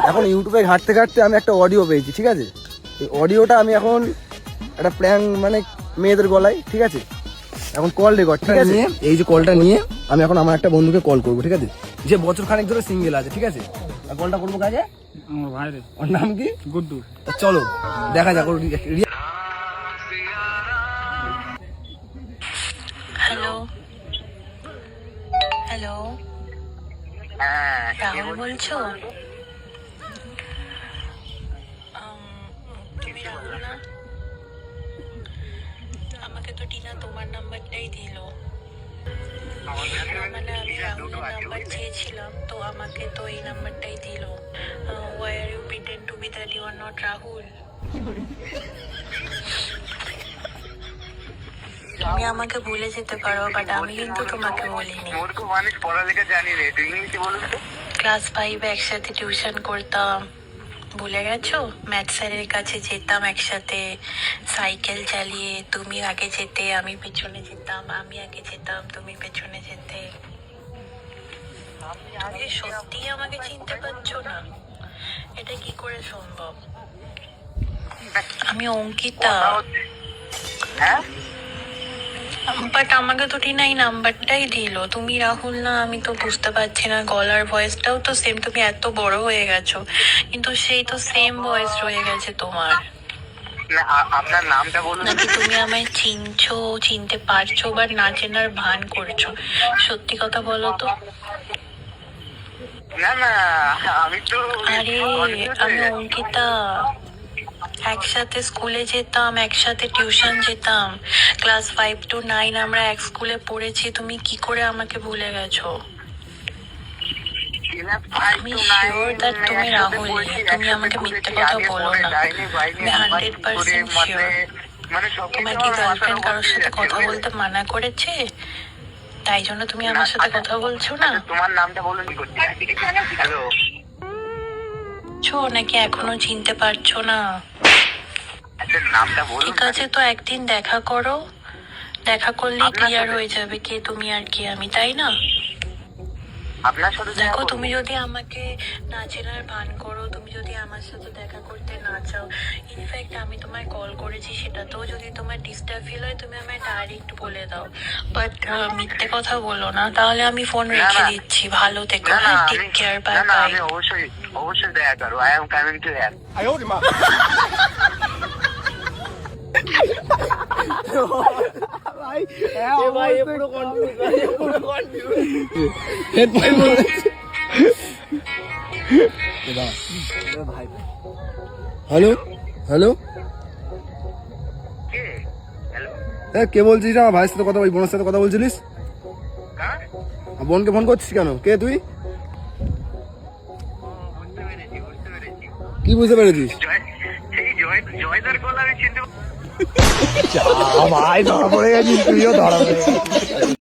এখন ইউটিউবে ঘাঁটতে ঘাঁটতে আমি একটা অডিও পেয়েছি, ঠিক আছে? এই অডিওটা আমি এখন একটা প্র্যাঙ্ক মানে মেয়েদের গলায়, ঠিক আছে? এখন কল রেকর্ড, ঠিক আছে? এই যে কলটা নিয়ে আমি এখন আমার একটা বন্ধুকে কল করবো, ঠিক আছে? যে বছর খানেক ধরে সিঙ্গেল আছে, ঠিক আছে? আর কলটা করবো কাজে আমার ভাই রে, ওর নাম কি? গুড্ডু। তা চলো দেখা যাক ওর হ্যালো হ্যালো, রাহুল বলছো? তুমি রাহুল না? আমাকে তো টিনা তোমার নাম্বারটাই দিল। মানে আমি রাহুলের নাম্বার চেয়েছিলাম, তো আমাকে তো এই নাম্বারটাই দিল। Why are you pretend to be that you are not Rahul? তুমি আমাকে ভুলে যেতে পারো, বাট আমি কিন্তু তোমাকে বলিনি। পড়ালেখা জানি রে, তুই ইংলিশে বলুন তো। ক্লাস 5 একসাথে টিউশন করতাম, ভুলে গেছো? ম্যাথ স্যারের কাছে যেতাম একসাথে সাইকেল চালিয়ে। তুমি আগে যেতে, আমি পেছনে যেতাম, আমি আগে যেতাম, তুমি পেছনে যেতে। তুমি সত্যিই আমাকে চিনতে পারছো না? এটা কি করে সম্ভব? আমি অঙ্কিতা। হ্যাঁ, বাট আমাকে তো টিনা এই নাম্বারটাই দিল। তুমি রাহুল না? আমি তো বুঝতে পারছি না, গলার ভয়েসটাও তো সেম। তুমি এত বড় হয়ে গেছো, কিন্তু সেই তো সেম ভয়েস রয়ে গেছে তোমার। না আপনার নামটা বলুন। নাকি তুমি আমায় চিনছো, চিনতে পারছো, বা না চেনার ভান করছো? সত্যি কথা বলো তো। না না, আমি তো আরে আমি অঙ্কিতা। একসাথে স্কুলে যেতাম, একসাথে টিউশন যেতাম। ক্লাস 5 to 9 আমরা এক স্কুলে পড়েছি। তুমি কি করে আমাকে ভুলে গেছো? আমি শিওর দ্যাট তুমি রাহুল। তুমি আমাকে মিথ্যে কথা বলো না। আমি 100% শিওর। তোমার কি গার্লফ্রেন্ড কারোর সাথে কথা বলতে মানা করেছে, তাই জন্য তুমি আমার সাথে কথা বলছো না? তোমার নামটা বলুন। কি করতে? হ্যালো, নাকি এখনো চিনতে পারছো না? নামটা বলুন। ঠিক আছে, তো একদিন দেখা করো। দেখা করলে ক্লিয়ার হয়ে যাবে কে তুমি আর কে আমি, তাই না? আপনার সাথে দেখো, তুমি যদি আমাকে না চেনার ভান করো, তুমি যদি আমার সাথে দেখা করতে না চাও, ইনফ্যাক্ট আমি তোমায় কল করেছি, সেটাতেও যদি তোমার ডিস্টার্ব ফিল হয়, তুমি আমায় ডাইরেক্ট বলে দাও। বাট মিথ্যে কথা বলো না, তাহলে আমি ফোন রেখে দিচ্ছি। ভালো থেকো, হ্যাঁ, টেক কেয়ার, বাই না, বাই। আমি অবশ্যই অবশ্যই দেখা করবো। I am coming to help. Hello hello, K? Hello, হ্যাঁ কে বলছিস? আমার ভাইয়ের সাথে কথা, ওই বোনের সাথে কথা বলছিলিস? কার? বোনকে ফোন করছিস কেন? কে তুই? বুঝতে পেরেছি, বুঝতে পেরেছি। কি বুঝতে পেরেছিস? জয়দার গলা আমি চিনতে ভাই ধরা পড়ে গেছিস, তুইও ধরা পড়ে গেছিস।